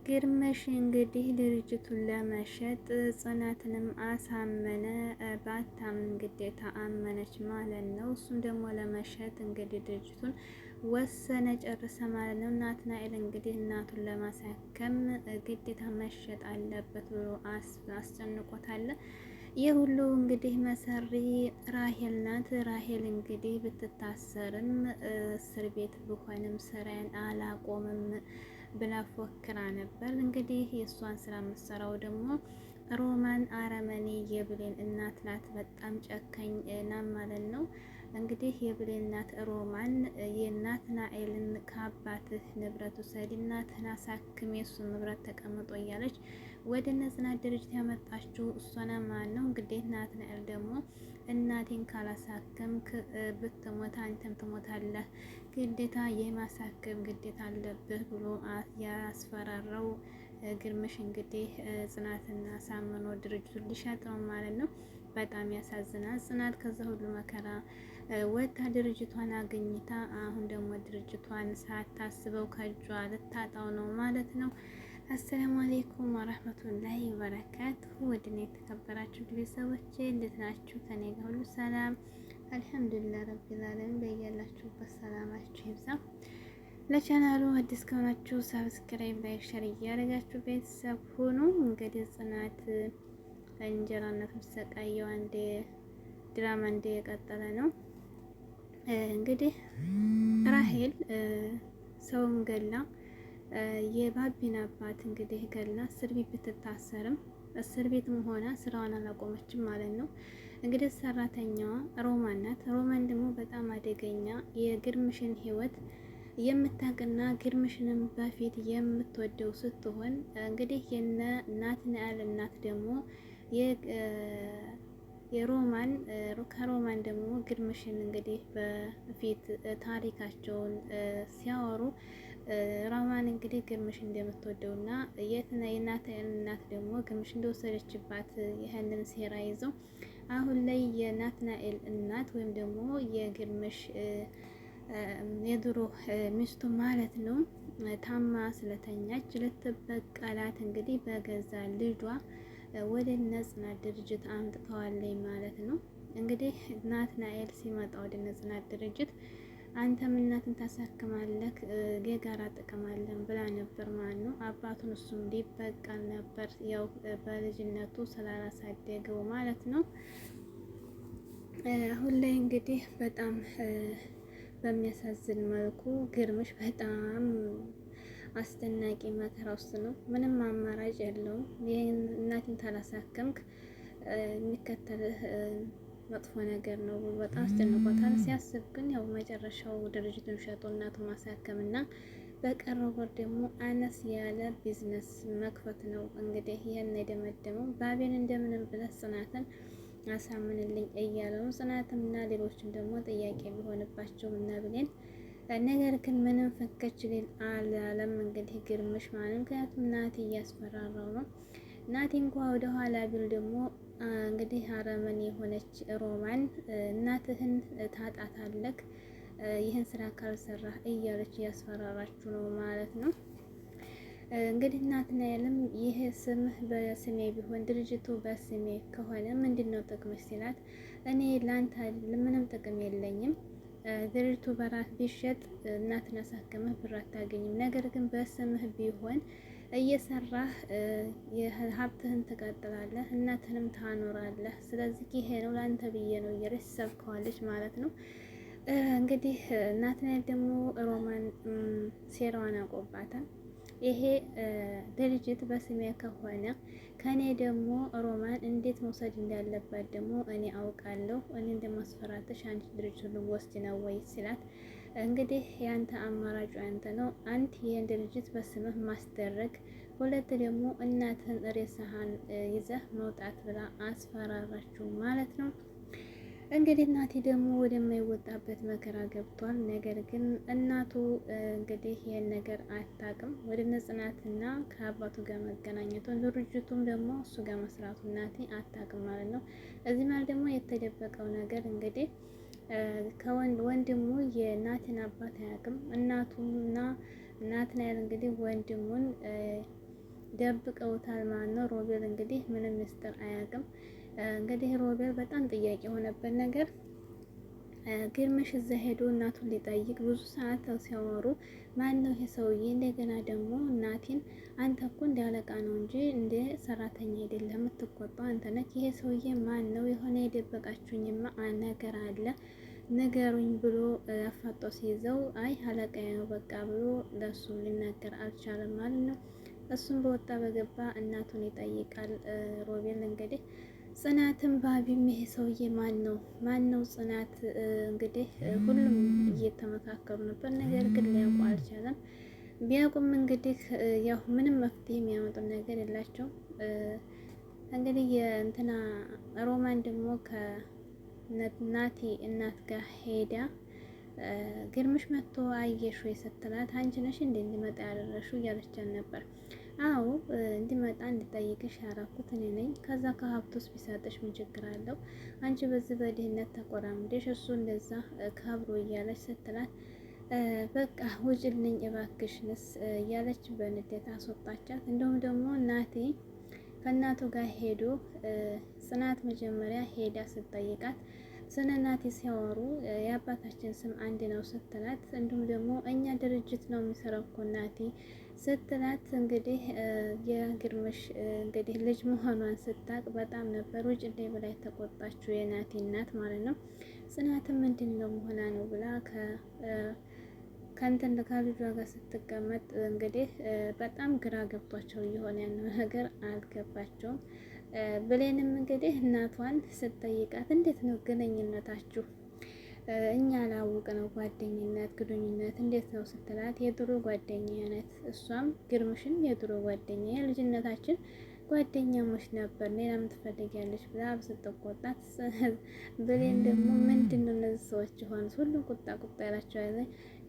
ግርምሽ እንግዲህ ድርጅቱን ለመሸጥ ጽናትንም አሳመነ። ባታምን ግዴታ አመነች ማለት ነው። እሱም ደግሞ ለመሸጥ እንግዲህ ድርጅቱን ወሰነ ጨርሰ ማለት ነው። ናትናኤል እንግዲህ እናቱን ለማሳከም ግዴታ መሸጥ አለበት ብሎ አስጨንቆታል። ይህ ሁሉ እንግዲህ መሰሪ ራሄል ናት። ራሄል እንግዲህ ብትታሰርም እስር ቤት ብሆንም ስራዬን አላቆምም ብላ ፎክራ ነበር። እንግዲህ የእሷን ስራ የምትሰራው ደግሞ ሮማን አረመኔ የብሌን እናት ናት። በጣም ጨካኝ ናት ማለት ነው። እንግዲህ የብሌን እናት ሮማን የናትናኤልን ከአባትህ ንብረት ውሰድ፣ እናትህን አሳክም፣ የሱን ንብረት ተቀምጦ እያለች ወደ ጽናት ድርጅት ያመጣችው እሷን ማን ነው። እንግዲህ ናትናኤል ደግሞ እናቴን ካላሳከምክ ብትሞት አንተም ትሞታለህ፣ ግዴታ የማሳከም ግዴታ አለብህ ብሎ ያስፈራራው ግርምሽ እንግዲህ ጽናትና ሳምኖ ድርጅቱን ሊሸጥ ነው ማለት ነው። በጣም ያሳዝናል። ጽናት ከዛ ሁሉ መከራ ወታ ድርጅቷን አገኝታ አሁን ደግሞ ድርጅቷን ሳታስበው ከእጇ ልታጣው ነው ማለት ነው። አሰላሙ አሌይኩም ወረህመቱላሂ ወበረካቱሁ። ወድና የተከበራችሁ ቤተሰቦቼ እንዴት ናችሁ? ከኔ ጋር ሁሉ ሰላም አልሐምዱሊላህ ረቢል ዓለሚን። በያላችሁበት ሰላማችሁ ይብዛ። ለቻናሉ አዲስ ከሆናችሁ ሰብስክራይብ፣ ላይክ፣ ሸር እያደረጋችሁ ቤተሰብ ሁኑ። እንግዲህ ጽናት እንጀራነት ምሰቃየው አንዴ ድራማ እንደ የቀጠለ ነው። እንግዲህ ራሄል ሰውን ገላ የባቢን አባት እንግዲህ ገላ እስር ቤት ብትታሰርም እስር ቤትም ሆና ስራዋን አላቆመችም ማለት ነው። እንግዲህ ሰራተኛዋ ሮማን ናት። ሮማን ደግሞ በጣም አደገኛ የግርምሽን ህይወት የምታውቅና ግርምሽንም በፊት የምትወደው ስትሆን እንግዲህ የነ ናትናኤል እናት ደግሞ የሮማን ከሮማን ደግሞ ግርምሽን እንግዲህ በፊት ታሪካቸውን ሲያወሩ ሮማን እንግዲህ ግርምሽ እንደምትወደውና የናትናኤል እናት ደግሞ ግርምሽ እንደወሰደችባት ይህንን ሴራ ይዘው አሁን ላይ የናትናኤል እናት ወይም ደግሞ የግርምሽ የድሮ ሚስቱ ማለት ነው ታማ ስለተኛች ልትበቀላት እንግዲህ በገዛ ልጇ ወደ ጽናት ድርጅት አምጥተዋለኝ ማለት ነው። እንግዲህ ናትናኤል ሲመጣ ወደ ጽናት ድርጅት አንተም እናትን ታሳክማለህ የጋራ ጥቅም አለን ብላ ነበር ማለት ነው። አባቱን እሱም ሊበቀል ነበር ያው በልጅነቱ ስላላሳደገው ማለት ነው። አሁን ላይ እንግዲህ በጣም በሚያሳዝን መልኩ ግርምሽ በጣም አስደናቂ መከራ ውስጥ ነው። ምንም አማራጭ የለውም። ይህን እናትን ታላሳከምክ የሚከተልህ መጥፎ ነገር ነው። በጣም አስጨንቆታል። ሲያስብ ግን ያው መጨረሻው ድርጅቱን ሸጦ እናቱን ማሳከም እና በቀረው ወር ደግሞ አነስ ያለ ቢዝነስ መክፈት ነው። እንግዲህ ይህን የደመደመው ባቤን እንደምንም ብለህ ጽናትን አሳምንልኝ እያለ ነው። ጽናትም እና ሌሎችም ደግሞ ጥያቄ ቢሆንባቸው እና ብሌን ነገር ግን ምንም ፈከች ሊል አላለም። እንግዲህ ግርምሽ ማለት ምክንያቱም ናቲ እያስፈራራው ነው። ናቲ እንኳ ወደ ኋላ ቢል ደግሞ እንግዲህ አረመን የሆነች ሮማን እናትህን ታጣታለክ ይህን ስራ ካልሰራህ እያለች እያስፈራራችሁ ነው ማለት ነው። እንግዲህ ናትናኤልም ይሄ ስምህ በስሜ ቢሆን ድርጅቱ በስሜ ከሆነ ምንድነው ጥቅምሽ ሲላት እኔ ላንተ ምንም ጥቅም የለኝም ድርጅቱ በራስ ቢሸጥ እናትን አሳክመህ ብር አታገኝም። ነገር ግን በስምህ ቢሆን እየሰራህ ሀብትህን ትቀጥላለህ፣ እናትህንም ታኖራለህ። ስለዚህ ይሄ ነው ለአንተ ብዬ ነው እያለች ሰብከዋለች ማለት ነው። እንግዲህ ናትናኤል ደግሞ ሮማን ሴራዋን አውቆባታል። ይሄ ድርጅት በስሜ ከሆነ ከኔ ደግሞ ሮማን እንዴት መውሰድ እንዳለባት ደግሞ እኔ አውቃለሁ። እኔ እንደማስፈራተሽ አንቺ ድርጅቱን ልወስድ ነው ወይ ሲላት እንግዲህ ያንተ አማራጩ ያንተ ነው። አንድ ይህን ድርጅት በስምህ ማስደረግ፣ ሁለት ደግሞ እናትህን ሬሳህን ይዘህ መውጣት ብላ አስፈራራችሁ ማለት ነው። እንግዲህ እናቴ ደግሞ ወደማይወጣበት መከራ ገብቷል። ነገር ግን እናቱ እንግዲህ ይህን ነገር አታውቅም። ወደ ጽናትና ከአባቱ ጋር መገናኘቱን ድርጅቱም ደግሞ እሱ ጋር መስራቱ እናቴ አታውቅም ማለት ነው። እዚህ ማለት ደግሞ የተደበቀው ነገር እንግዲህ ወንድሙ የናቴን አባት አያውቅም። እናቱና ናትናኤል እንግዲህ ወንድሙን ደብቀውታል ማለት ነው። ሮቤል እንግዲህ ምንም ምስጢር አያውቅም። እንግዲህ ሮቤል በጣም ጥያቄ የሆነበት ነገር ግርምሽ እዛ ሄዶ እናቱን ሊጠይቅ ብዙ ሰዓት ሲያወሩ ማን ነው ይሄ ሰውዬ? እንደገና ደግሞ እናቴን አንተ እኮ እንደ አለቃ ነው እንጂ እንደ ሰራተኛ አይደለም የምትቆጣው አንተ ነህ። ይሄ ሰውዬ ማን ነው? የሆነ የደበቃችሁኝማ ነገር አለ ንገሩኝ ብሎ አፋጦ ሲይዘው አይ አለቃዬ ነው በቃ ብሎ ለሱ ሊናገር አልቻለም ማለት ነው። እሱም በወጣ በገባ እናቱን ይጠይቃል ሮቤል እንግዲህ ጽናትም ባቢም ይሄ ሰውዬ ማን ነው ጽናት እንግዲህ ሁሉም እየተመካከሩ ነበር። ነገር ግን ሊያውቁ አልቻለም። ቢያውቁም እንግዲህ ያው ምንም መፍትሄ የሚያመጡት ነገር የላቸውም። እንግዲህ የእንትና ሮማን ደግሞ ከናቲ እናት ጋር ሄዳ ግርምሽ መጥቶ አየሽ ወይ ስትላት አንቺ ነሽ እንዴ እንዲመጣ ያደረሽው እያለቻት ነበር። አዎ እንዲመጣ እንድጠይቅሽ ያራኩት እኔ ነኝ። ከዛ ከሀብቱስ ቢሰጥሽ ምን ችግር አለው? አንቺ በዚህ በድህነት ተቆራምደሽ እሱ እንደዛ ካብሮ እያለች ስትላት በቃ ውጭልኝ እባክሽንስ እያለች በንዴት አስወጣቻት። እንዲሁም ደግሞ እናቴ ከእናቱ ጋር ሄዶ ጽናት መጀመሪያ ሄዳ ስትጠይቃት ስለ እናቴ ሲያወሩ የአባታችን ስም አንድ ነው ስትላት፣ እንዲሁም ደግሞ እኛ ድርጅት ነው የሚሰራው እኮ እናቴ ስትላት እንግዲህ የግርምሽ እንግዲህ ልጅ መሆኗን ስታቅ በጣም ነበር ውጭ ላይ ብላ ተቆጣችው የናቲ እናት ማለት ነው። ጽናትም ምንድን ነው መሆና ነው ብላ ከእንትን ከልጇ ጋር ስትቀመጥ እንግዲህ በጣም ግራ ገብቷቸው እየሆነ ያለው ነገር አልገባቸውም። ብሌንም እንግዲህ እናቷን ስትጠይቃት እንዴት ነው ግንኙነታችሁ? እኛ ላውቅ ነው ጓደኝነት ግንኙነት እንዴት ነው ስትላት የድሮ ጓደኛ ነት። እሷም ግርምሽን የድሮ ጓደኛ የልጅነታችን ጓደኛሞች ነበር ሌላ ምን ትፈልጊያለሽ ብላ ስትቆጣት፣ ብሌን ደግሞ ምንድን ነው እነዚህ ሰዎች የሆኑት ሁሉም ቁጣ ያላቸው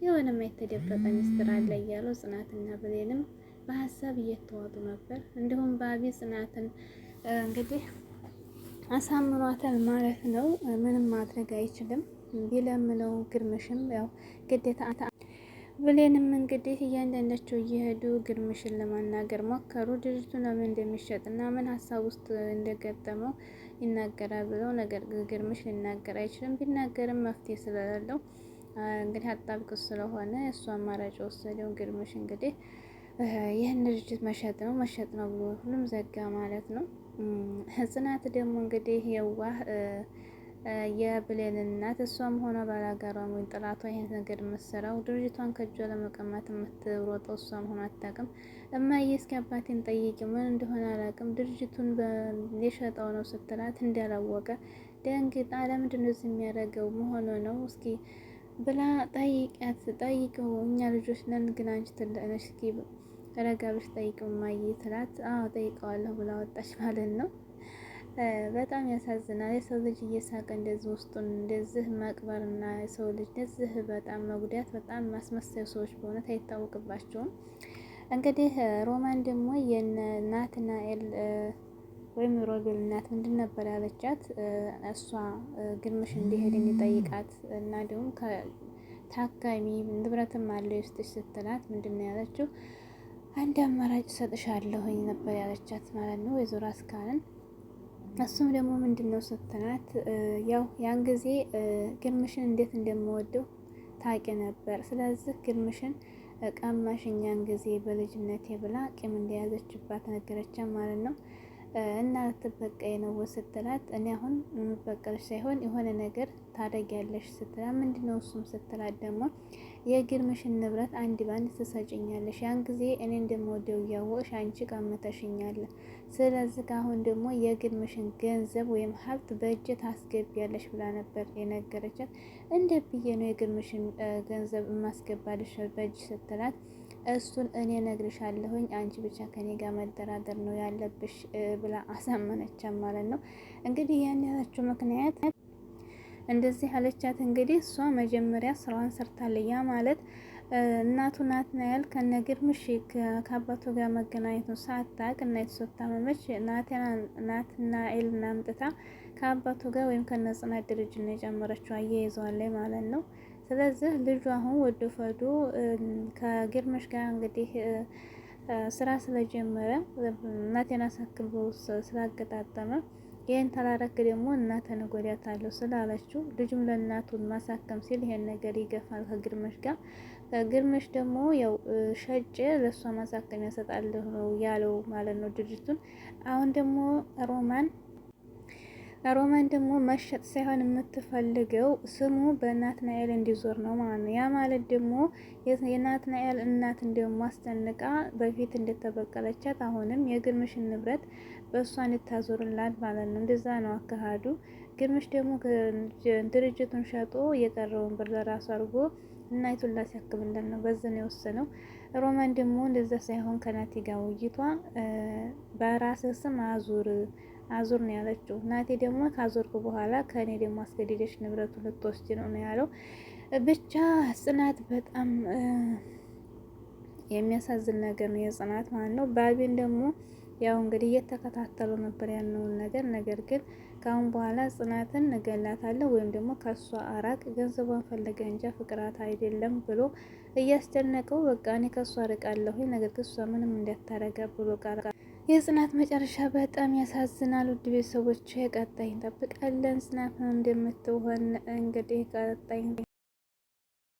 የሆነም የተደበቀ ሚስጥር አለ እያሉ ጽናትና ብሌንም በሀሳብ እየተዋጡ ነበር። እንዲሁም ባቢ ጽናትን እንግዲህ አሳምኗታል ማለት ነው። ምንም ማድረግ አይችልም ቢለምነው ግርምሽም ያው ግዴታ። ብሌንም እንግዲህ እያንዳንዳቸው እየሄዱ ግርምሽን ለማናገር ሞከሩ። ድርጅቱ ለምን እንደሚሸጥና ምን ሀሳብ ውስጥ እንደገጠመው ይናገራል ብለው፣ ነገር ግን ግርምሽ ሊናገር አይችልም። ቢናገርም መፍትሄ ስለሌለው እንግዲህ አጣብቅ ስለሆነ እሱ አማራጭ ወሰደው። ግርምሽ እንግዲህ ይህን ድርጅት መሸጥ ነው ብሎ ሁሉም ዘጋ ማለት ነው። ጽናት ደግሞ እንግዲህ የዋህ የብሌን እናት እሷም ሆነ ባላጋሯም ወይም ጥላቷ ይሄን ነገር የምትሰራው ድርጅቷን ከእጇ ለመቀማት የምትሮጠው እሷም ሆነ አታውቅም። እማዬ እስኪ አባቴን ጠይቂ ምን እንደሆነ አላውቅም ድርጅቱን የሸጠው ነው ስትላት እንዳላወቀ ደንግጣ ለምንድን ነው የሚያደርገው መሆኑ ነው እስኪ ብላ ጠይቀው እኛ ልጆች ነን ግን አንቺ ትልቅ ነሽ እስኪ ረጋ ብለሽ ጠይቀው እማዬ ትላት። አዎ ጠይቀዋለሁ ብላ ወጣች ማለት ነው። በጣም ያሳዝናል። የሰው ልጅ እየሳቀ እንደዚህ ውስጡን እንደዚህ መቅበርና የሰው ልጅ እንደዚህ በጣም መጉዳት በጣም ማስመሰል ሰዎች በእውነት አይታወቅባቸውም። እንግዲህ ሮማን ደግሞ የናትናኤል ወይም ሮቤል እናት ምንድን ነበር ያለቻት? እሷ ግርምሽ እንዲሄድ እንዲጠይቃት እና እንዲሁም ከታካሚ ንብረትም አለ ውስጥሽ ስትላት ምንድን ነው ያለችው? አንድ አማራጭ ሰጥሻለሁኝ ነበር ያለቻት ማለት ነው ወይዘሮ አስካልን። እሱም ደግሞ ምንድን ነው ስትላት ያው ያን ጊዜ ግርምሽን እንዴት እንደምወደው ታውቂ ነበር። ስለዚህ ግርምሽን ቀማሽኛን ጊዜ በልጅነቴ ብላ ቂም እንደያዘችባት ነገረቻት ማለት ነው። እና ልትበቀይ ነው ስትላት እኔ አሁን የምበቀልሽ ሳይሆን የሆነ ነገር ታደርጊያለሽ ስትላት ምንድነው እሱም ስትላት ደግሞ የግርምሽን ንብረት አንድ ባንድ ትሰጭኛለሽ። ያን ጊዜ እኔ እንደምወደው እያወቅሽ አንቺ ቀምተሽኛል። ስለዚህ አሁን ደግሞ የግርምሽን ገንዘብ ወይም ሀብት በእጅ ታስገቢያለሽ ብላ ነበር የነገረቻት። እንዴት ብዬ ነው የግርምሽን ገንዘብ የማስገባልሽ በእጅ ስትላት እሱን እኔ ነግርሻለሁኝ አንቺ ብቻ ከኔ ጋር መደራደር ነው ያለብሽ ብላ አሳመነቻት ማለት ነው። እንግዲህ ያን ያላችሁ ምክንያት እንደዚህ አለቻት። እንግዲህ እሷ መጀመሪያ ስራዋን ሰርታለች። ያ ማለት እናቱ ናትናኤል ከነግርምሽ ከአባቱ ጋር መገናኘቱን ሳታውቅ እናቱ ስታመመች ናትናኤል አምጥታ ከአባቱ ጋር ወይም ከነጽናት ድርጅት ነው የጨመረችው አያይዘዋለች ማለት ነው። ስለዚህ ልጁ አሁን ወደ ፈዱ ከግርምሽ ጋር እንግዲህ ስራ ስለጀመረ እናቴን አሳክም ስላገጣጠመ ይህን ተላረክ ደግሞ እናቴን እጎዳታለሁ ስላለችው ልጁም ለእናቱን ማሳከም ሲል ይሄን ነገር ይገፋል ከግርምሽ ጋር። ግርምሽ ደግሞ ያው ሸጬ ለእሷ ማሳከም ያሰጣለሁ ነው ያለው ማለት ነው ድርጅቱን። አሁን ደግሞ ሮማን ደግሞ መሸጥ ሳይሆን የምትፈልገው ስሙ በናትናኤል እንዲዞር ነው ማለት ነው። ያ ማለት ደግሞ የናትናኤል እናት ደግሞ አስጨንቃ በፊት እንደተበቀለቻት አሁንም የግርምሽን ንብረት በእሷ እንድታዞርላት ማለት ነው። እንደዛ ነው አካሄዱ። ግርምሽ ደግሞ ድርጅቱን ሸጦ የቀረውን ብር ለራሱ አድርጎ እናይቱን ላሲያክምለን ነው በዚህ ነው የወሰነው። ሮማን ደግሞ እንደዛ ሳይሆን ከናቲ ጋር ውይይቷ በራስህ ስም አዙር ነው ያለችው። ናቴ ደግሞ ካዞርኩ በኋላ ከእኔ ደግሞ አስገድደሽ ንብረቱን ልትወስጂ ነው ያለው። ብቻ ጽናት በጣም የሚያሳዝን ነገር ነው የጽናት ማለት ነው። ባቢን ደግሞ ያው እንግዲህ እየተከታተሉ ነበር ያለውን ነገር ግን ከአሁን በኋላ ጽናትን እገላታለሁ ወይም ደግሞ ከሷ አራቅ ገንዘቧን ፈለገ እንጂ ፍቅራት አይደለም ብሎ እያስጨነቀው በቃ እኔ ከሷ አርቃለሁ ነገር ግን እሷ ምንም እንዳታረጋ ብሎ ቃል የጽናት መጨረሻ በጣም ያሳዝናል። ውድ ቤተሰቦች ቀጣይ እንጠብቃለን። ጽናት እንደምትሆን እንግዲህ ቀጣይ